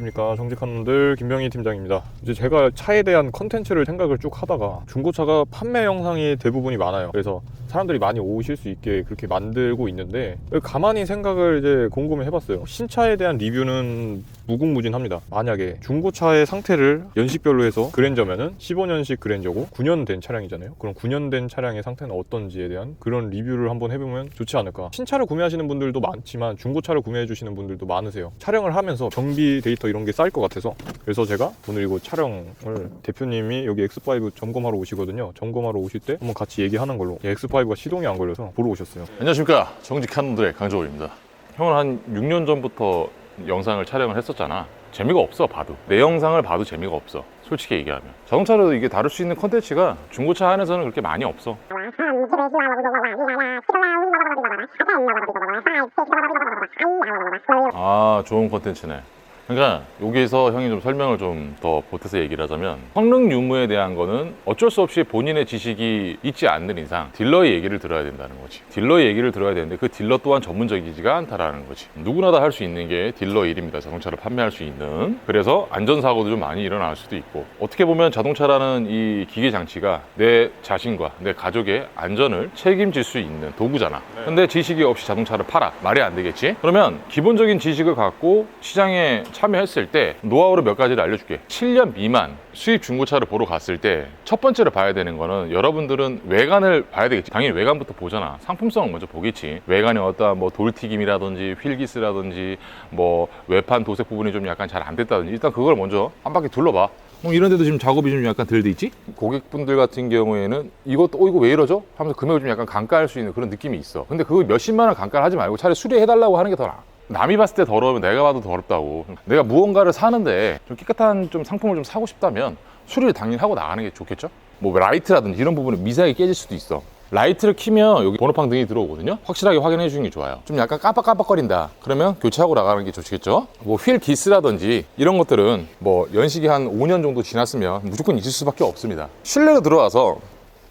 안녕하십니까. 정직한 놈들 김병희 팀장입니다. 이제 제가 차에 대한 컨텐츠를 생각을 쭉 하다가 중고차가 판매 영상이 대부분이 많아요. 그래서 사람들이 많이 오실 수 있게 그렇게 만들고 있는데 가만히 생각을 이제 곰곰이 해봤어요. 신차에 대한 리뷰는 무궁무진합니다. 만약에 중고차의 상태를 연식별로 해서 그랜저면은 15년식 그랜저고 9년 된 차량이잖아요. 그럼 9년 된 차량의 상태는 어떤지에 대한 그런 리뷰를 한번 해보면 좋지 않을까. 신차를 구매하시는 분들도 많지만 중고차를 구매해 주시는 분들도 많으세요. 촬영을 하면서 정비 데이터 이런 게 쌓일 것 같아서, 그래서 제가 오늘 이거 촬영을 대표님이 여기 X5 점검하러 오시거든요. 점검하러 오실 때 한번 같이 얘기하는 걸로. X5가 시동이 안 걸려서 보러 오셨어요. 안녕하십니까. 정직한 놈들의 강조우입니다. 형은 한 6년 전부터 영상을 촬영을 했었잖아. 재미가 없어. 봐도 내 영상을 봐도 재미가 없어. 솔직히 얘기하면 자동차로 이게 다룰 수 있는 컨텐츠가 중고차 안에서는 그렇게 많이 없어. 아, 좋은 컨텐츠네. 그러니까 여기서 형이 좀 설명을 좀 더 보태서 얘기를 하자면, 성능 유무에 대한 거는 어쩔 수 없이 본인의 지식이 있지 않는 이상 딜러의 얘기를 들어야 된다는 거지. 딜러의 얘기를 들어야 되는데 그 딜러 또한 전문적이지가 않다라는 거지. 누구나 다 할 수 있는 게 딜러 일입니다. 자동차를 판매할 수 있는. 그래서 안전사고도 좀 많이 일어날 수도 있고, 어떻게 보면 자동차라는 이 기계 장치가 내 자신과 내 가족의 안전을 책임질 수 있는 도구잖아. 근데 지식이 없이 자동차를 팔아. 말이 안 되겠지? 그러면 기본적인 지식을 갖고 시장에 참여했을 때 노하우를 몇 가지를 알려줄게. 7년 미만 수입 중고차를 보러 갔을 때 첫 번째로 봐야 되는 거는, 여러분들은 외관을 봐야 되겠지. 당연히 외관부터 보잖아. 상품성을 먼저 보겠지. 외관이 어떠한 뭐 돌튀김이라든지 휠기스라든지 뭐 외판 도색 부분이 좀 약간 잘 안 됐다든지, 일단 그걸 먼저 한 바퀴 둘러봐. 이런 데도 지금 작업이 좀 약간 덜 돼 있지? 고객분들 같은 경우에는 이것도 이거 왜 이러죠? 하면서 금액을 좀 약간 감가할 수 있는 그런 느낌이 있어. 근데 그거 몇십만 원 감가를 하지 말고 차라리 수리해달라고 하는 게 더 나아. 남이 봤을 때 더러우면 내가 봐도 더럽다고. 내가 무언가를 사는데 좀 깨끗한 좀 상품을 좀 사고 싶다면 수리를 당연히 하고 나가는 게 좋겠죠? 뭐 라이트라든지 이런 부분은 미세하게 깨질 수도 있어. 라이트를 키면 여기 번호판 등이 들어오거든요. 확실하게 확인해 주는 게 좋아요. 좀 약간 깜빡깜빡거린다 그러면 교체하고 나가는 게 좋겠죠. 뭐 휠 기스라든지 이런 것들은 뭐 연식이 한 5년 정도 지났으면 무조건 있을 수밖에 없습니다. 실내로 들어와서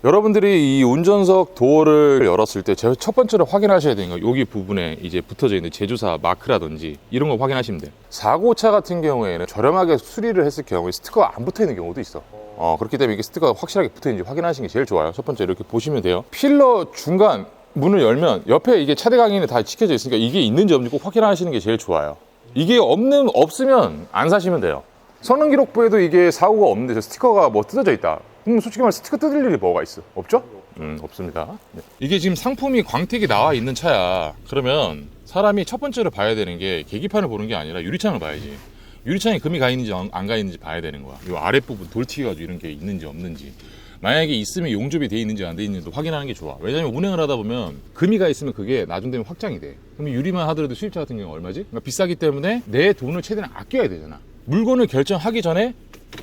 여러분들이 이 운전석 도어를 열었을 때 제일 첫 번째로 확인하셔야 되는 거, 여기 부분에 이제 붙어져 있는 제조사 마크라든지 이런 거 확인하시면 돼요. 사고차 같은 경우에는 저렴하게 수리를 했을 경우에 스티커가 안 붙어 있는 경우도 있어. 그렇기 때문에 이게 스티커가 확실하게 붙어 있는지 확인하시는 게 제일 좋아요. 첫 번째 이렇게 보시면 돼요. 필러 중간 문을 열면 옆에 이게 차대 강인이 다 찍혀져 있으니까 이게 있는지 없는지 꼭 확인하시는 게 제일 좋아요. 이게 없으면 안 사시면 돼요. 성능 기록부에도 이게 사고가 없는데 저 스티커가 뭐 뜯어져 있다. 솔직히 말해 스티커 뜯을 일이 뭐가 있어? 없죠? 없습니다. 네. 이게 지금 상품이 광택이 나와 있는 차야. 그러면 사람이 첫 번째로 봐야 되는 게 계기판을 보는 게 아니라 유리창을 봐야지. 유리창에 금이 가 있는지 안 가 있는지 봐야 되는 거야. 이 아랫부분 돌튀가지고 이런 게 있는지 없는지. 만약에 있으면 용접이 돼 있는지 안 돼 있는지도 확인하는 게 좋아. 왜냐면 운행을 하다 보면 금이 가 있으면 그게 나중 되면 확장이 돼. 그럼 유리만 하더라도 수입차 같은 경우 얼마지? 그러니까 비싸기 때문에 내 돈을 최대한 아껴야 되잖아. 물건을 결정하기 전에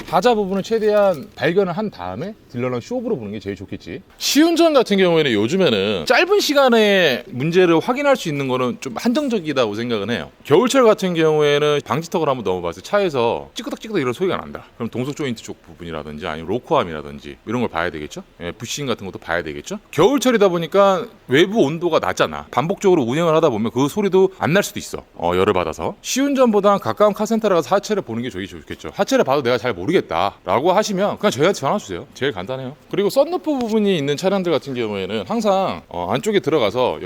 하자 부분을 최대한 발견을 한 다음에 딜러랑 쇼업으로 보는 게 제일 좋겠지. 시운전 같은 경우에는 요즘에는 짧은 시간에 문제를 확인할 수 있는 거는 좀 한정적이다고 생각은 해요. 겨울철 같은 경우에는 방지턱을 한번 넘어봤을 때 차에서 찌끄덕찌끄덕 이런 소리가 난다. 그럼 동속 조인트 쪽 부분이라든지 아니면 로커암이라든지 이런 걸 봐야 되겠죠. 부싱 같은 것도 봐야 되겠죠. 겨울철이다 보니까 외부 온도가 낮잖아. 반복적으로 운행을 하다 보면 그 소리도 안 날 수도 있어. 열을 받아서. 시운전보다 가까운 카센터를 가서 하체를 보는 게 제일 좋겠죠. 하체를 봐도 내가 잘 모르겠다 라고 하시면 그냥 저희한테 전화 주세요. 제일 간단해요. 그리고 썬루프 부분이 있는 차량들 같은 경우에는 항상 안쪽에 들어가서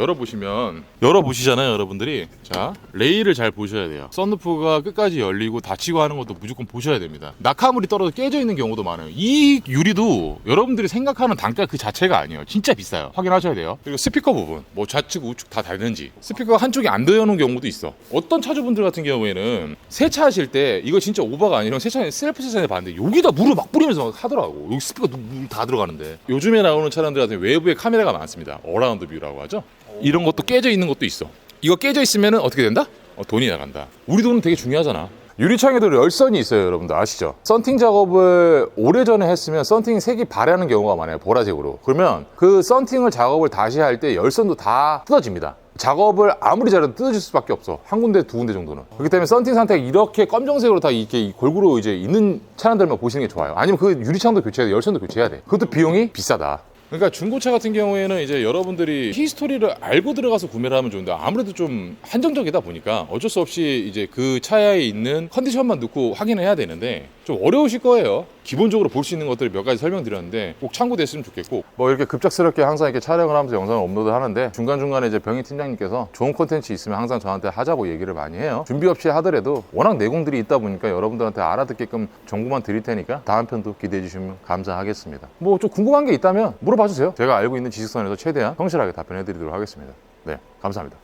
열어보시잖아요, 여러분들이. 자, 레일을 잘 보셔야 돼요. 썬루프가 끝까지 열리고 닫히고 하는 것도 무조건 보셔야 됩니다. 낙하물이 떨어져 깨져 있는 경우도 많아요. 이 유리도 여러분들이 생각하는 단가 그 자체가 아니에요. 진짜 비싸요. 확인하셔야 돼요. 그리고 스피커 부분, 뭐 좌측 우측 다 다른지, 스피커가 한쪽이 안 되어놓은 경우도 있어. 어떤 차주분들 같은 경우에는 세차 하실 때 이거 진짜 오버가 아니라 세차에 셀프 세차에 봤는데 여기다 물을 막 뿌리면서 막 하더라고. 여기 스피커 물 다 들어가는데. 요즘에 나오는 차량들 같은 외부에 카메라가 많습니다. 어라운드 뷰라고 하죠. 이런 것도 깨져 있는 것도 있어. 이거 깨져 있으면 어떻게 된다? 돈이 나간다. 우리 돈은 되게 중요하잖아. 유리창에도 열선이 있어요. 여러분들 아시죠? 썬팅 작업을 오래전에 했으면 썬팅 색이 발하는 경우가 많아요. 보라색으로. 그러면 그 썬팅을 작업을 다시 할 때 열선도 다 뜯어집니다. 작업을 아무리 잘해도 뜯어질 수밖에 없어. 한 군데 두 군데 정도는. 그렇기 때문에 썬팅 상태가 이렇게 검정색으로 다 이렇게 골고루 이제 있는 차량들만 보시는 게 좋아요. 아니면 그 유리창도 교체해야 돼. 열선도 교체해야 돼. 그것도 비용이 비싸다. 그러니까 중고차 같은 경우에는 이제 여러분들이 히스토리를 알고 들어가서 구매를 하면 좋은데 아무래도 좀 한정적이다 보니까 어쩔 수 없이 이제 그 차에 있는 컨디션만 넣고 확인을 해야 되는데 좀 어려우실 거예요. 기본적으로 볼 수 있는 것들을 몇 가지 설명드렸는데 꼭 참고됐으면 좋겠고, 뭐 이렇게 급작스럽게 항상 이렇게 촬영을 하면서 영상을 업로드 하는데 중간중간에 이제 병희 팀장님께서 좋은 콘텐츠 있으면 항상 저한테 하자고 얘기를 많이 해요. 준비 없이 하더라도 워낙 내공들이 있다 보니까 여러분들한테 알아듣게끔 정보만 드릴 테니까 다음 편도 기대해 주시면 감사하겠습니다. 뭐 좀 궁금한 게 있다면 물어봐 주세요. 제가 알고 있는 지식선에서 최대한 성실하게 답변해 드리도록 하겠습니다. 네, 감사합니다.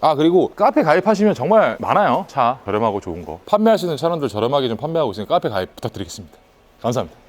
아, 그리고 카페 가입하시면 정말 많아요. 차 저렴하고 좋은 거 판매할 수 있는 차량들 저렴하게 좀 판매하고 있으니까 카페 가입 부탁드리겠습니다. 감사합니다.